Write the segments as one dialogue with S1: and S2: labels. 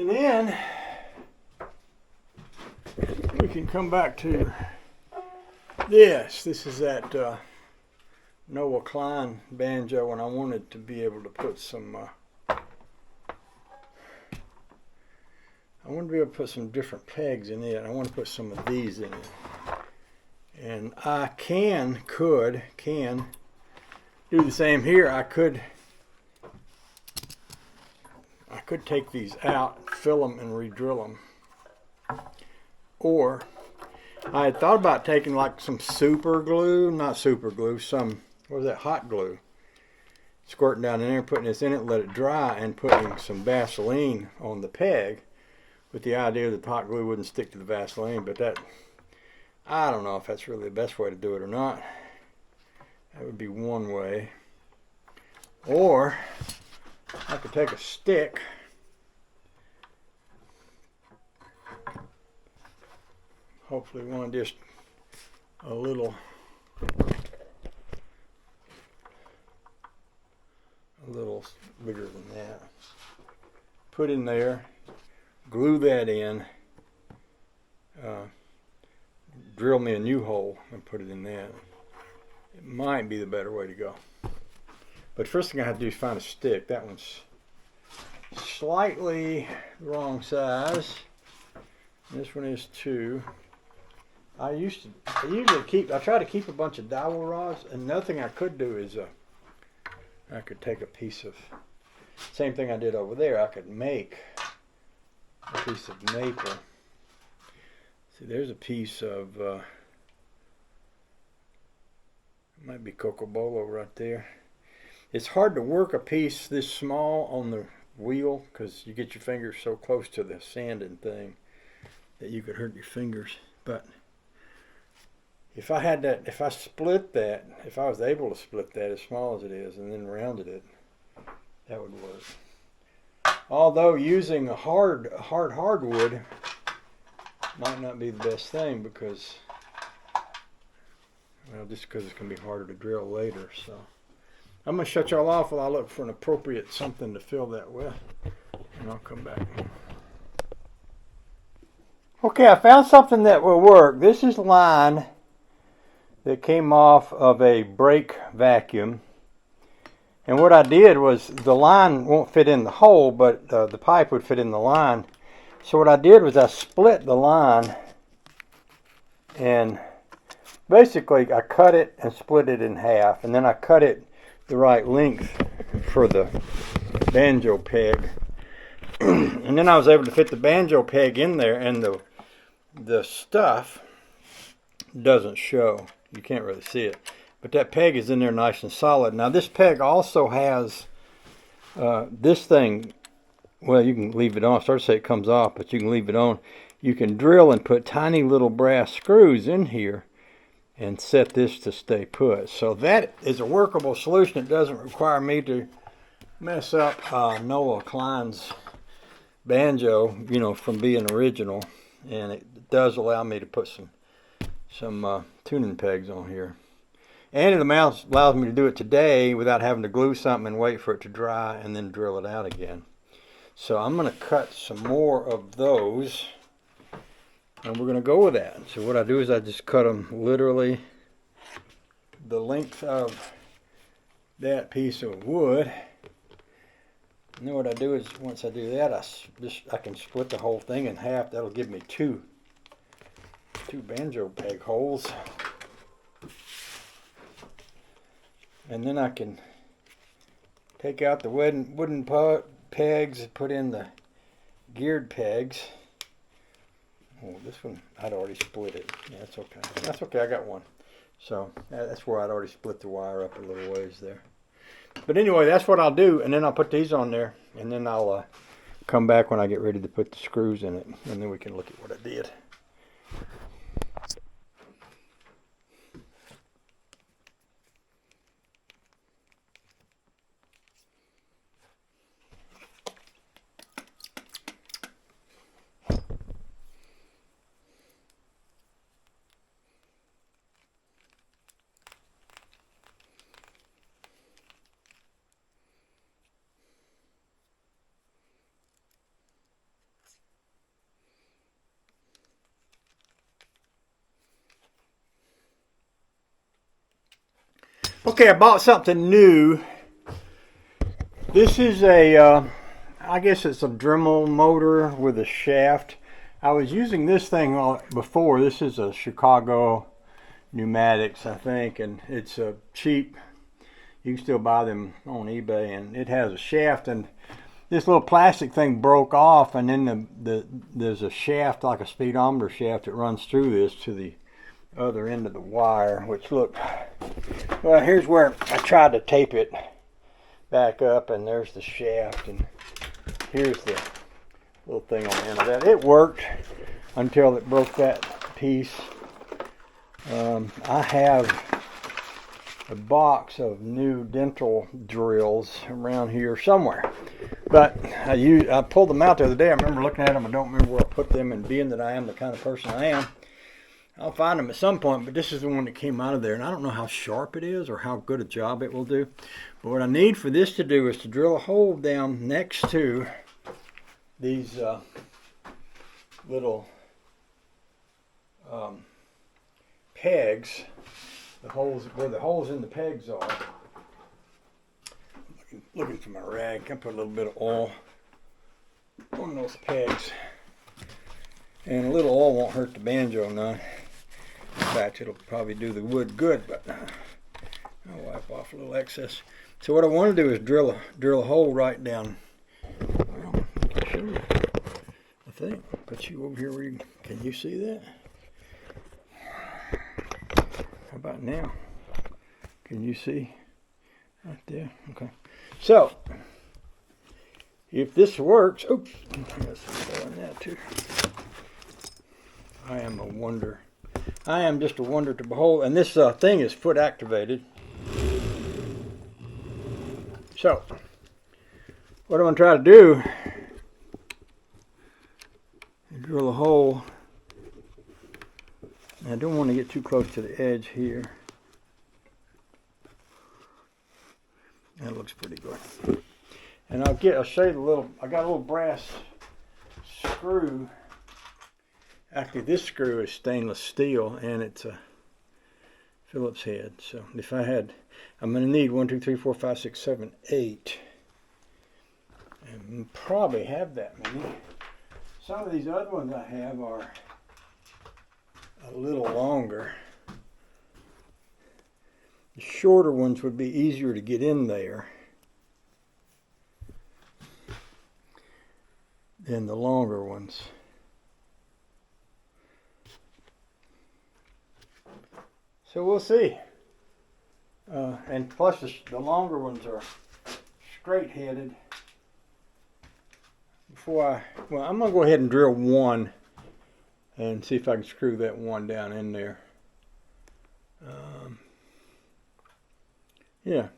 S1: And then we can come back to this. This is that Noah Cline banjo, and I wanted to be able to put some different pegs in it. I want to put some of these in it. And I could do the same here. I could take these out, fill them, and re-drill them. Or I had thought about taking like some super glue, not super glue, some, what was that, hot glue. Squirting down in there, putting this in it, let it dry, and putting some Vaseline on the peg with the idea that the hot glue wouldn't stick to the Vaseline. But that, I don't know if that's really the best way to do it or not. That would be one way. Or I could take a stick, hopefully one just a little bigger than that. Put in there, glue that in, drill me a new hole and put it in that. It might be the better way to go. But first thing I have to do is find a stick. That one's slightly the wrong size. This one is too. I try to keep a bunch of dowel rods, and another thing I could do is I could take a piece of, same thing I did over there, I could make a piece of maple. See, there's a piece of, might be cocobolo right there. It's hard to work a piece this small on the wheel because you get your fingers so close to the sanding thing that you could hurt your fingers. But if I had that, if I was able to split that as small as it is and then rounded it, that would work. Although using a hardwood might not be the best thing because, well, just because it's going to be harder to drill later. So I'm going to shut y'all off while I look for an appropriate something to fill that with, and I'll come back. Okay, I found something that will work. This is line that came off of a brake vacuum. And what I did was, the line won't fit in the hole, but the pipe would fit in the line. So what I did was I split the line, and basically I cut it and split it in half, and then I cut it the right length for the banjo peg. And then I was able to fit the banjo peg in there, and the stuff doesn't show. You can't really see it. But that peg is in there nice and solid. Now this peg also has this thing, well, you can leave it on. I started to say it comes off, but you can leave it on. You can drill and put tiny little brass screws in here and set this to stay put. So that is a workable solution. It doesn't require me to mess up Noah Cline's banjo, you know, from being original. And it does allow me to put some tuning pegs on here. And it allows me to do it today without having to glue something and wait for it to dry and then drill it out again. So I'm going to cut some more of those, and we're going to go with that. So what I do is I just cut them literally the length of that piece of wood. And then what I do is, once I do that, I can split the whole thing in half. That'll give me two banjo peg holes. And then I can take out the wooden pegs and put in the geared pegs. Oh, this one, I'd already split it. Yeah, that's okay. That's okay, I got one. So that's where I'd already split the wire up a little ways there. But anyway, that's what I'll do, and then I'll put these on there, and then I'll come back when I get ready to put the screws in it, and then we can look at what I did. Okay, I bought something new. This is a, I guess it's a Dremel motor with a shaft. I was using this thing before. This is a Chicago Pneumatics, I think, and it's a cheap. You can still buy them on eBay, and it has a shaft, and this little plastic thing broke off, and then there's a shaft, like a speedometer shaft, that runs through this to the other end of the wire, which look, well, here's where I tried to tape it back up, and there's the shaft, and here's the little thing on the end of that. It worked until it broke that piece. I have a box of new dental drills around here somewhere, but I pulled them out the other day. I remember looking at them. I don't remember where I put them, and being that I am the kind of person I am, I'll find them at some point, but this is the one that came out of there, and I don't know how sharp it is or how good a job it will do. But what I need for this to do is to drill a hole down next to these little pegs, the holes where the holes in the pegs are. Looking for my rag. I put a little bit of oil on those pegs, and a little oil won't hurt the banjo none. In fact, it'll probably do the wood good, but I'll wipe off a little excess. So what I want to do is drill a hole right down. Well, I can show you. I think. Put you over here where you can you see that? How about now? Can you see? Right there. Okay. So if this works, oops, I got some oil in that too. I am a wonder. I am just a wonder to behold. And this thing is foot activated. So, what I'm going to try to do is drill a hole. I don't want to get too close to the edge here. That looks pretty good. And I'll show you the little, I got a little brass screw. Actually, this screw is stainless steel, and it's a Phillips head. So if I had, I'm going to need 1, 2, 3, 4, 5, 6, 7, 8. And probably have that many. Some of these other ones I have are a little longer. The shorter ones would be easier to get in there than the longer ones. So we'll see. And plus the longer ones are straight headed. Well, I'm going to go ahead and drill one and see if I can screw that one down in there. Yeah.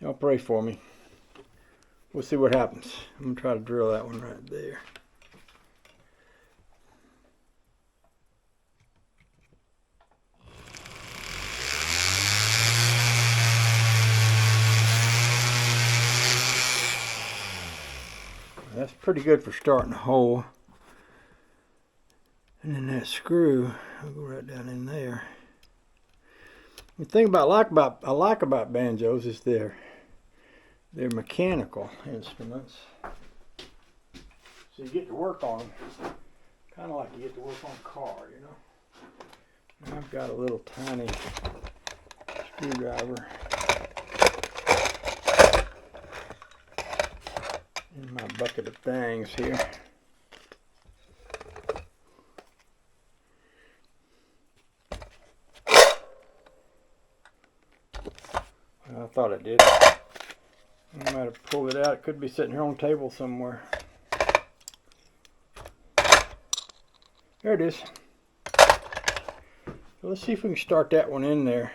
S1: Y'all pray for me. We'll see what happens. I'm going to try to drill that one right there. That's pretty good for starting a hole. And then that screw, I'll go right down in there. The thing I like about banjos is they're mechanical instruments. So you get to work on them, kind of like you get to work on a car, you know. And I've got a little tiny screwdriver in my bucket of things here. I thought I did. I might have pulled it out. It could be sitting here on the table somewhere. There it is. So let's see if we can start that one in there.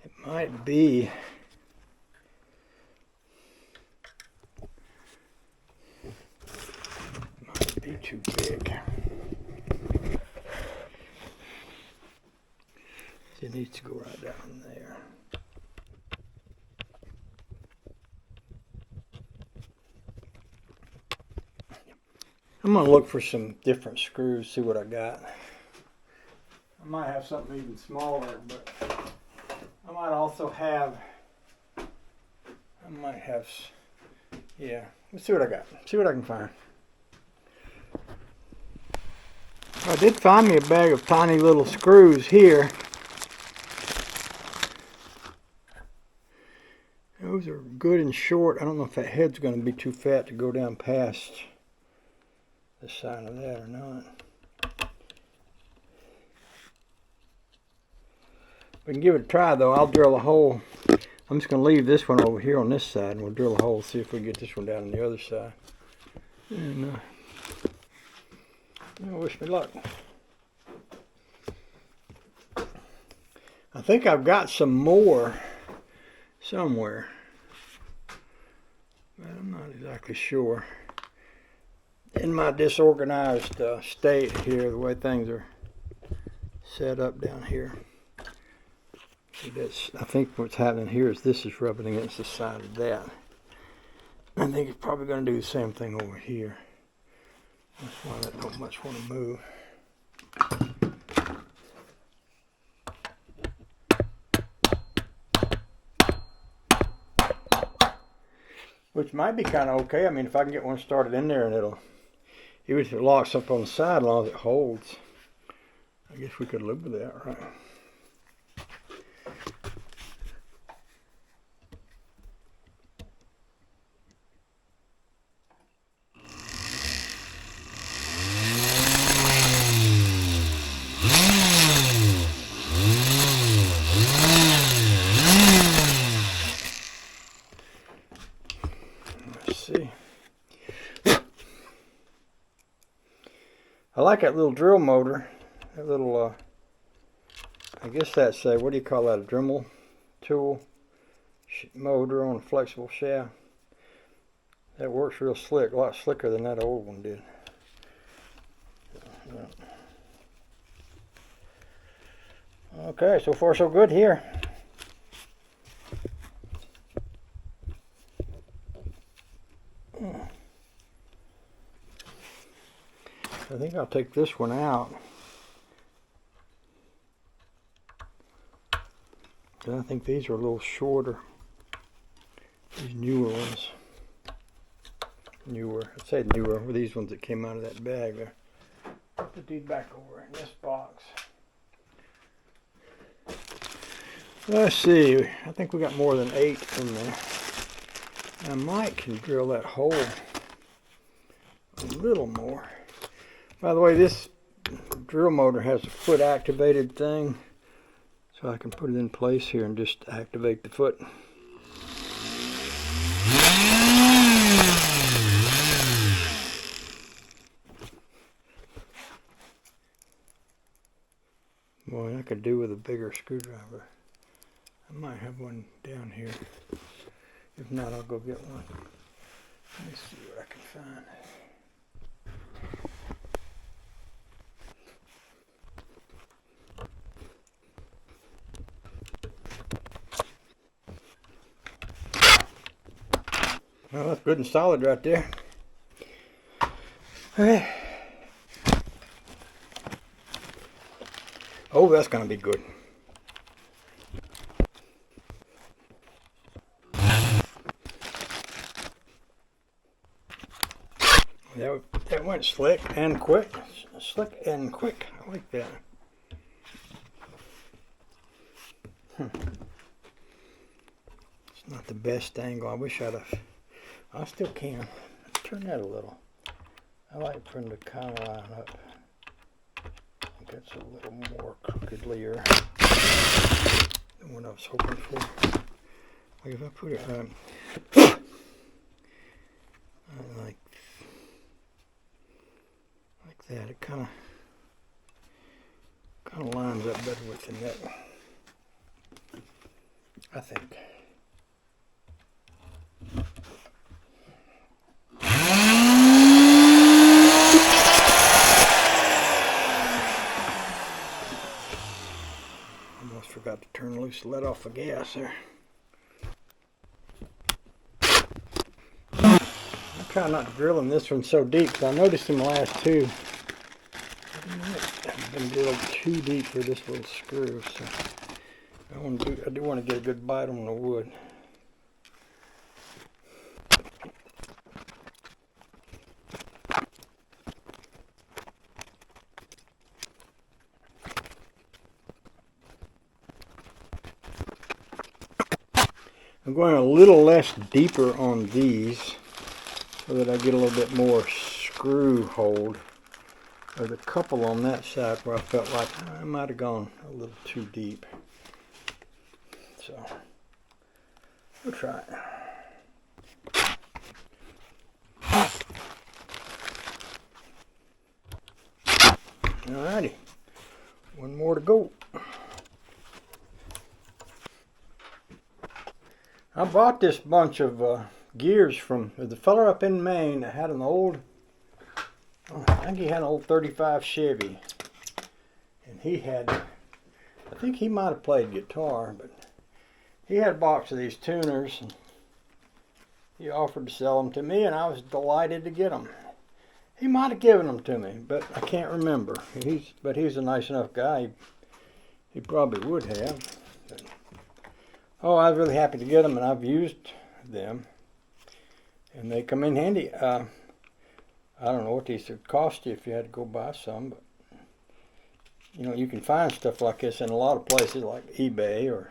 S1: It might be too big. It needs to go right down there. I'm going to look for some different screws, see what I got. I might have something even smaller, but I might also have, yeah, let's see what I got. See what I can find. I did find me a bag of tiny little screws here. Those are good and short. I don't know if that head's going to be too fat to go down past the side of that or not. We can give it a try though. I'll drill a hole. I'm just going to leave this one over here on this side and we'll drill a hole, see if we can get this one down on the other side. And wish me luck. I think I've got some more somewhere, but I'm not exactly sure. In my disorganized state here, the way things are set up down here. I think what's happening here is this is rubbing against the side of that. I think it's probably going to do the same thing over here. That's why I don't much want to move. Which might be kind of okay. I mean, if I can get one started in there and it'll, even if it locks up on the side, as long as it holds, I guess we could live with that, right? I like that little drill motor, that little, I guess that's a, what do you call that, a Dremel tool motor on a flexible shaft. That works real slick, a lot slicker than that old one did. Okay, so far so good here. I think I'll take this one out. I think these are a little shorter. These newer ones. I'd say newer. These ones that came out of that bag there. Put these back over in this box. Let's see. I think we got more than 8 in there. I might can drill that hole a little more. By the way, this drill motor has a foot activated thing, so I can put it in place here and just activate the foot. Boy, I could do with a bigger screwdriver. I might have one down here. If not, I'll go get one. Let me see what I can find. Well, that's good and solid right there. Okay. Oh, that's going to be good. That went slick and quick. Slick and quick. I like that. It's not the best angle. I wish I'd have. I still can. Turn that a little. I like for them to kind of line up. I think that's a little more crookedlier than what I was hoping for. Like if I put it like that, it kind of lines up better with the net, I think. Almost forgot to turn loose the lead off the gas there. I'm trying not to drill in this one so deep, because I noticed in the last two, going to get a little too deep for this little screw, so I do want to get a good bite on the wood. I'm going a little less deeper on these so that I get a little bit more screw hold. There's a couple on that side where I felt like I might have gone a little too deep. So, we'll try it. Alrighty, one more to go. I bought this bunch of gears from the fella up in Maine that had an old, I think he had an old 35 Chevy. And he had, I think he might have played guitar, but he had a box of these tuners. And he offered to sell them to me, and I was delighted to get them. He might have given them to me, but I can't remember. But he's a nice enough guy. He probably would have. But, oh, I was really happy to get them, and I've used them, and they come in handy. I don't know what these would cost you if you had to go buy some, but you know, you can find stuff like this in a lot of places like eBay, or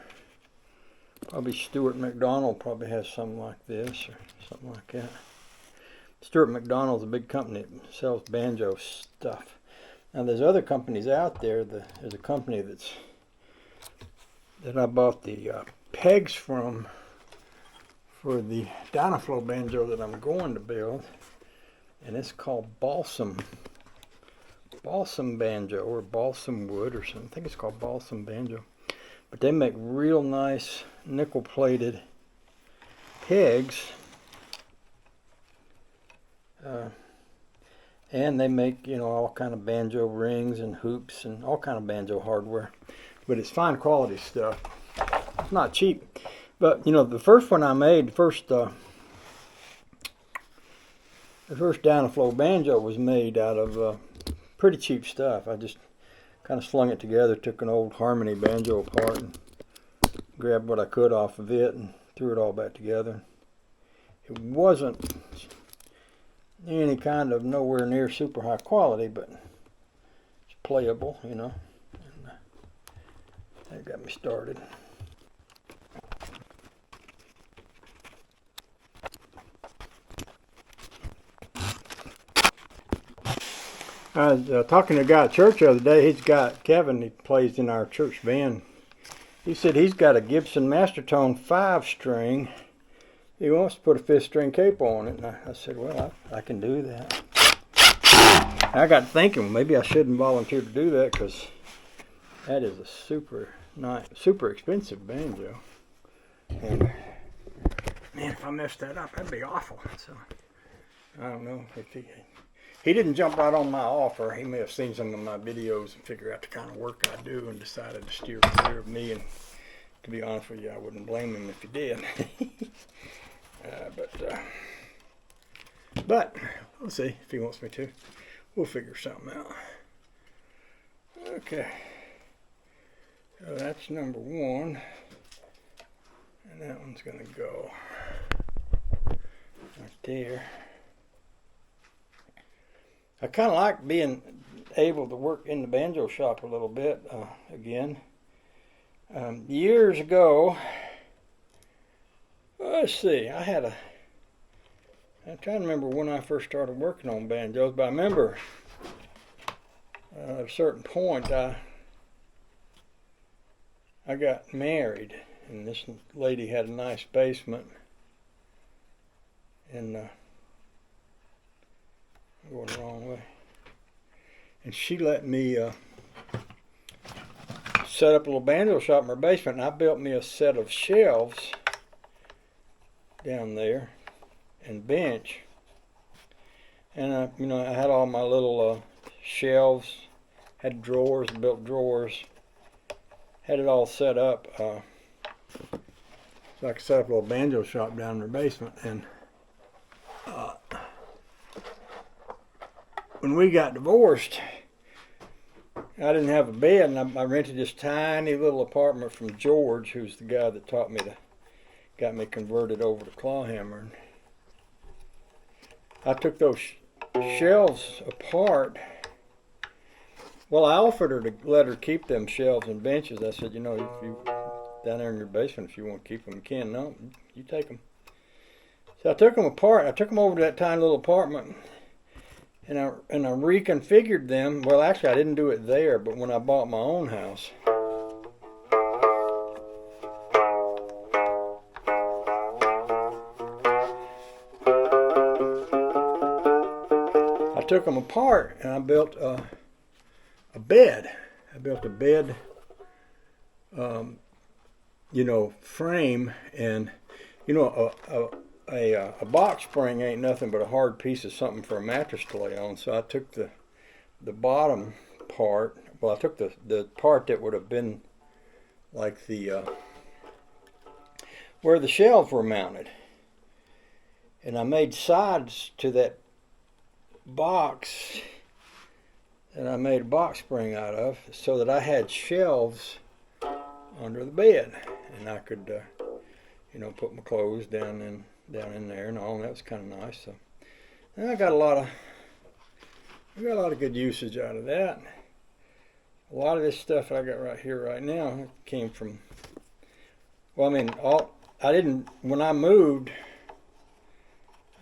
S1: probably Stuart McDonald probably has something like this or something like that. Stuart McDonald's a big company that sells banjo stuff. Now there's other companies out there. There's a company that I bought the pegs from for the Dynaflow banjo that I'm going to build, and it's called balsam banjo or balsam wood or something. I think it's called balsam banjo. But they make real nice nickel plated pegs, and they make, you know, all kind of banjo rings and hoops and all kind of banjo hardware. But it's fine quality stuff. It's not cheap. But you know, the first one I made, the first Dynaflow banjo was made out of pretty cheap stuff. I just kind of slung it together, took an old Harmony banjo apart and grabbed what I could off of it and threw it all back together. It wasn't any kind of nowhere near super high quality, but it's playable, you know. And that got me started. I was talking to a guy at church the other day. He's got, Kevin, he plays in our church band. He said he's got a Gibson Mastertone 5-string. He wants to put a 5th string capo on it. And I said, well, I can do that. I got thinking, maybe I shouldn't volunteer to do that, because that is a super expensive banjo. And man, if I messed that up, that'd be awful. So I don't know if he didn't jump right on my offer. He may have seen some of my videos and figured out the kind of work I do and decided to steer clear of me. And to be honest with you, I wouldn't blame him if he did. But we'll see if he wants me to. We'll figure something out. Okay. So that's number 1. And that one's going to go right there. I kind of like being able to work in the banjo shop a little bit again. Years ago, let's see, I'm trying to remember when I first started working on banjos, but I remember at a certain point I got married, and this lady had a nice basement, and I'm going the wrong way. And she let me set up a little banjo shop in her basement, and I built me a set of shelves down there and bench. And you know, I had all my little shelves, had drawers, built drawers, had it all set up so I could set up a little banjo shop down in her basement. And when we got divorced, I didn't have a bed, and I rented this tiny little apartment from George, who's the guy that got me converted over to clawhammer. I took those shelves apart. Well, I offered her to let her keep them shelves and benches. I said, you know, if you down there in your basement, if you want to keep them, you can. No, you take them. So I took them apart. I took them over to that tiny little apartment, and I reconfigured them. Well, actually, I didn't do it there, but when I bought my own house. I took them apart and I built a bed. I built a bed, frame, and a box spring ain't nothing but a hard piece of something for a mattress to lay on. So I took the bottom part. Well, I took the part that would have been like the where the shelves were mounted, and I made sides to that box that I made a box spring out of, so that I had shelves under the bed, and I could, put my clothes down in there and all. And that was kind of nice. So, and I got a lot of good usage out of that. A lot of this stuff I got right here right now came from. Well, when I moved,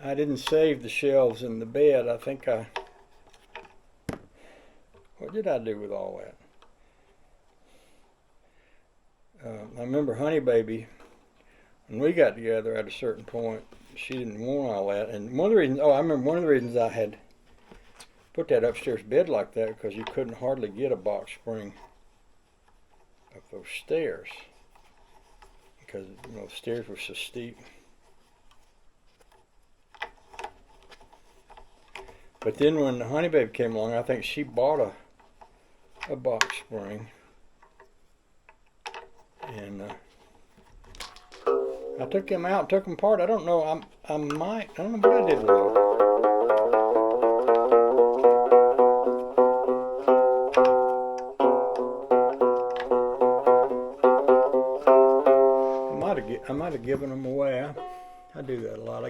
S1: I didn't save the shelves in the bed. I think what did I do with all that? I remember Honey Baby, when we got together at a certain point, she didn't want all that. And I remember one of the reasons I had put that upstairs bed like that, because you couldn't hardly get a box spring up those stairs, because the stairs were so steep. But then when the Honey Baby came along, I think she bought a box spring, and I took them out, took them apart. I don't know. I don't know what I did with them. I might have given them away. I do that a lot.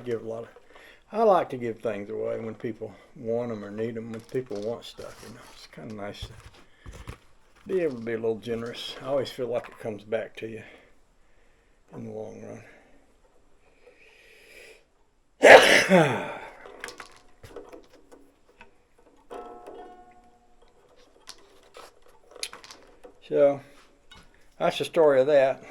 S1: I like to give things away when people want them or need them. When people want stuff, it's kind of nice to be able to be a little generous. I always feel like it comes back to you in the long run. So that's the story of that.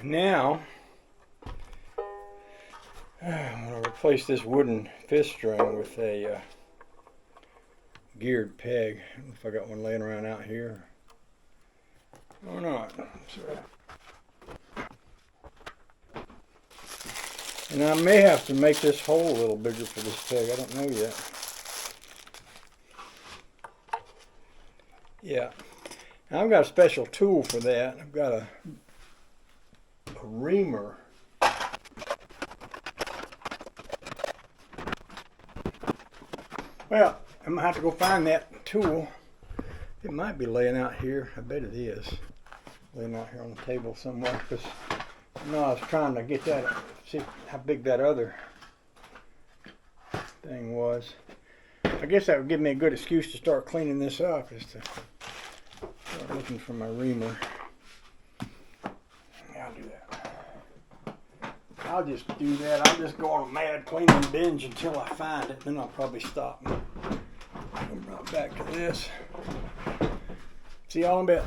S1: Now, I'm going to replace this wooden fifth string with a geared peg. I don't know if I got one laying around out here or not. And I may have to make this hole a little bigger for this peg. I don't know yet. Yeah. Now I've got a special tool for that. I've got a reamer. Well, I'm going to have to go find that tool. It might be laying out here. I bet it is. Laying out here on the table somewhere. Because I was trying to get that, see how big that other thing was. I guess that would give me a good excuse to start cleaning this up, is to start looking for my reamer. I'll do that. I'll just do that. I'll just go on a mad cleaning binge until I find it. Then I'll probably stop and come right back to this. See y'all in a bit.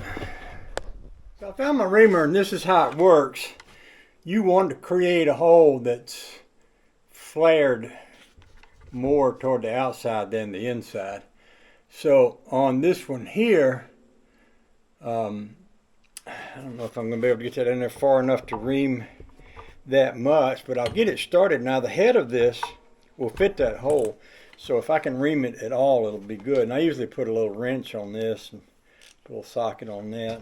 S1: So I found my reamer, and this is how it works. You want to create a hole that's flared more toward the outside than the inside. So on this one here, I don't know if I'm going to be able to get that in there far enough to ream that much, but I'll get it started. Now the head of this will fit that hole, so if I can ream it at all, it'll be good. And I usually put a little wrench on this and Put a little socket on that.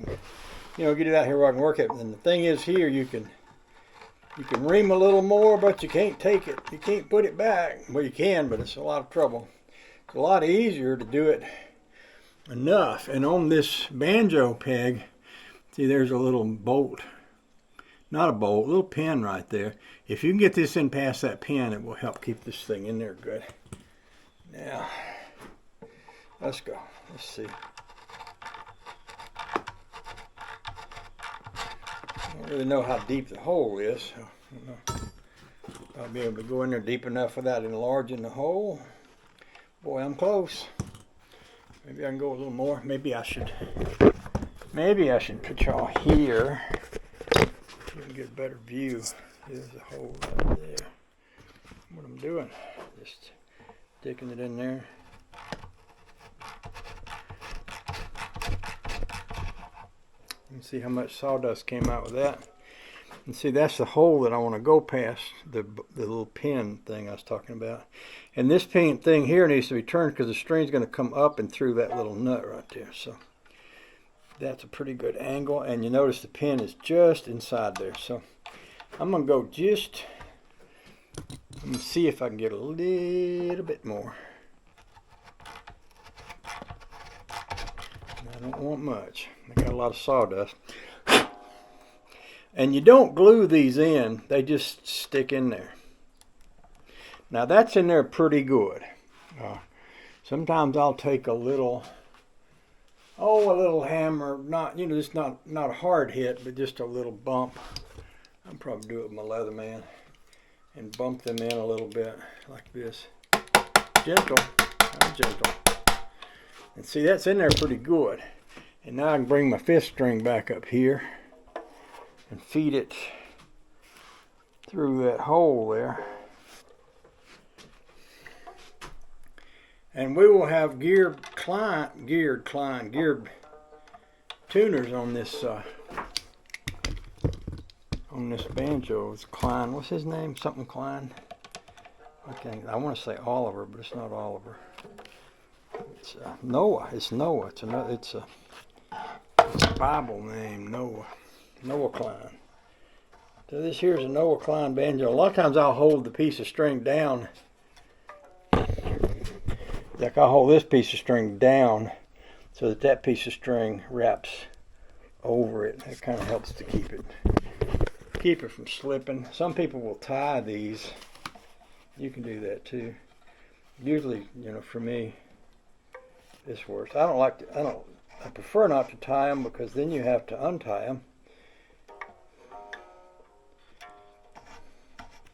S1: You know, get it out here where I can work it. And the thing is here, you can ream a little more, but you can't take it. You can't put it back. Well, you can, but it's a lot of trouble. It's a lot easier to do it enough. And on this banjo peg, see, there's a little bolt. Not a bolt, a little pin right there. If you can get this in past that pin, it will help keep this thing in there good. Now, let's go. Let's see. I don't really know how deep the hole is. So I don't know. I'll be able to go in there deep enough without enlarging the hole. Boy, I'm close. Maybe I can go a little more. Maybe I should put y'all here. You can get a better view. There's a hole right there. What I'm doing, just sticking it in there. You can see how much sawdust came out with that. And see, that's the hole that I want to go past, the little pin thing I was talking about. And this pin thing here needs to be turned because the string's going to come up and through that little nut right there. So that's a pretty good angle. And you notice the pin is just inside there. So I'm going to go just, let me see if I can get a little bit more. I don't want much. I got a lot of sawdust. And you don't glue these in, they just stick in there. Now that's in there pretty good. Sometimes I'll take a little hammer, not, you know, just not a hard hit, but just a little bump. I'll probably do it with my Leatherman and bump them in a little bit like this. Gentle, gentle. And see, that's in there pretty good. And now I can bring my fifth string back up here and feed it through that hole there. And we will have geared tuners on this banjo. It's Cline. What's his name? Something Cline. I want to say Oliver, but it's not Oliver. It's Noah. It's Noah. It's a Bible name, Noah. Noah Cline. So this here's a Noah Cline banjo. A lot of times I'll hold the piece of string down. Like I'll hold this piece of string down so that piece of string wraps over it. It kind of helps to keep it from slipping. Some people will tie these. You can do that too. Usually, you know, for me, this works. I prefer not to tie them because then you have to untie them.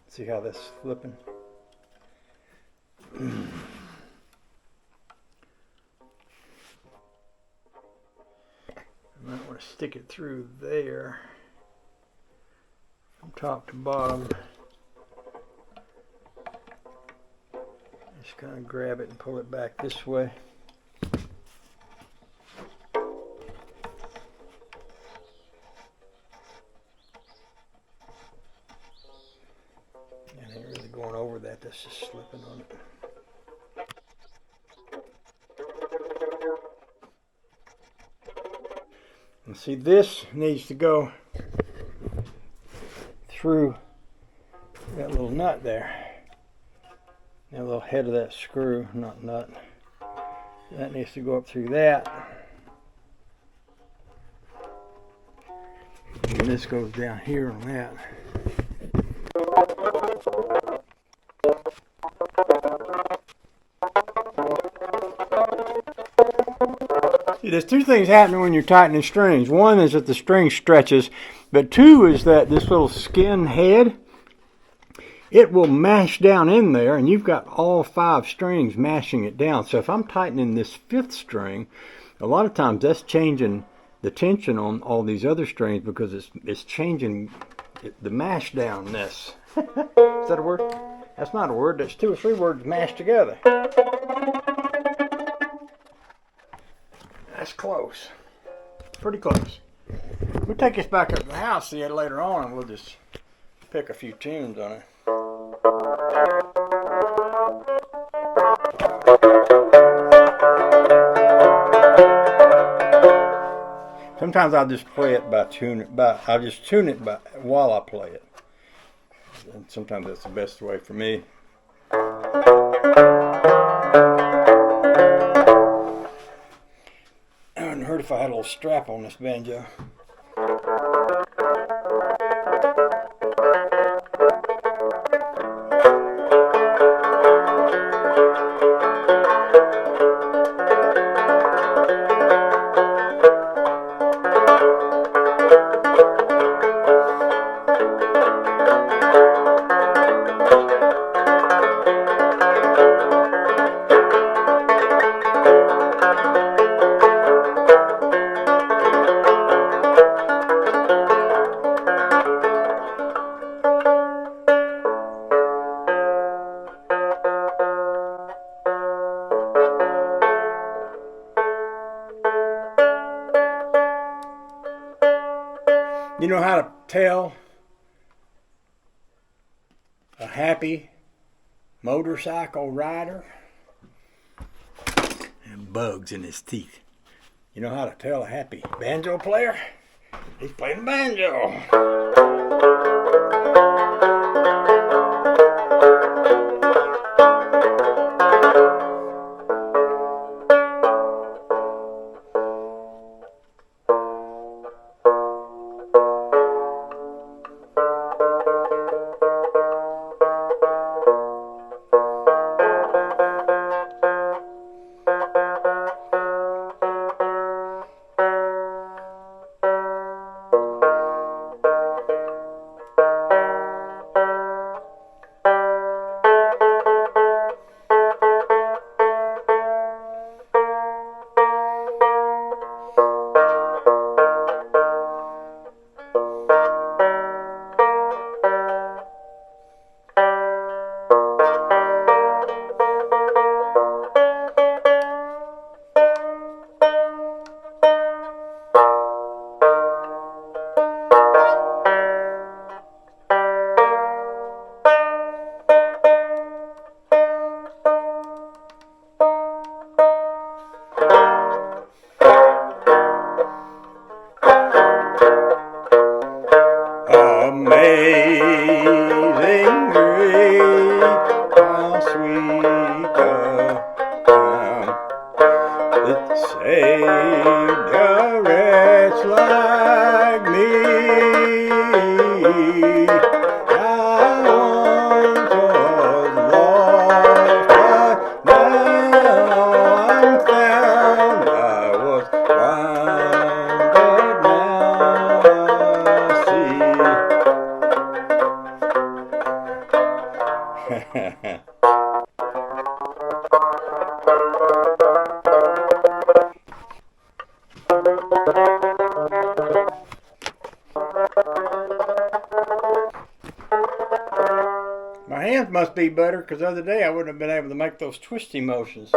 S1: See how this is flipping? I might want to stick it through there from top to bottom. Just kind of grab it and pull it back this way. And ain't really going over that, that's just slipping on it. And see, this needs to go through that little nut there. That little head of that screw, not nut. That needs to go up through that. And this goes down here on that. See, there's two things happening when you're tightening strings. One is that the string stretches, but two is that this little skin head, it will mash down in there, and you've got all 5 strings mashing it down. So if I'm tightening this 5th string, a lot of times that's changing the tension on all these other strings because it's changing the mash downness. Is that a word? That's not a word. That's 2 or 3 words mashed together. That's close. Pretty close. We'll take this back up to the house, see it later on, and we'll just pick a few tunes on it. Sometimes I'll just play it I'll just tune it while I play it. And sometimes that's the best way for me. I wouldn't hurt if I had a little strap on this banjo. You know how to tell a happy motorcycle rider? And bugs in his teeth. You know how to tell a happy banjo player? He's playing banjo. Amazing grace, how sweet the sound that saved a wretch like me. I once was lost, but now I'm found. I was blind, but now I see. My hands must be better because the other day I wouldn't have been able to make those twisty motions.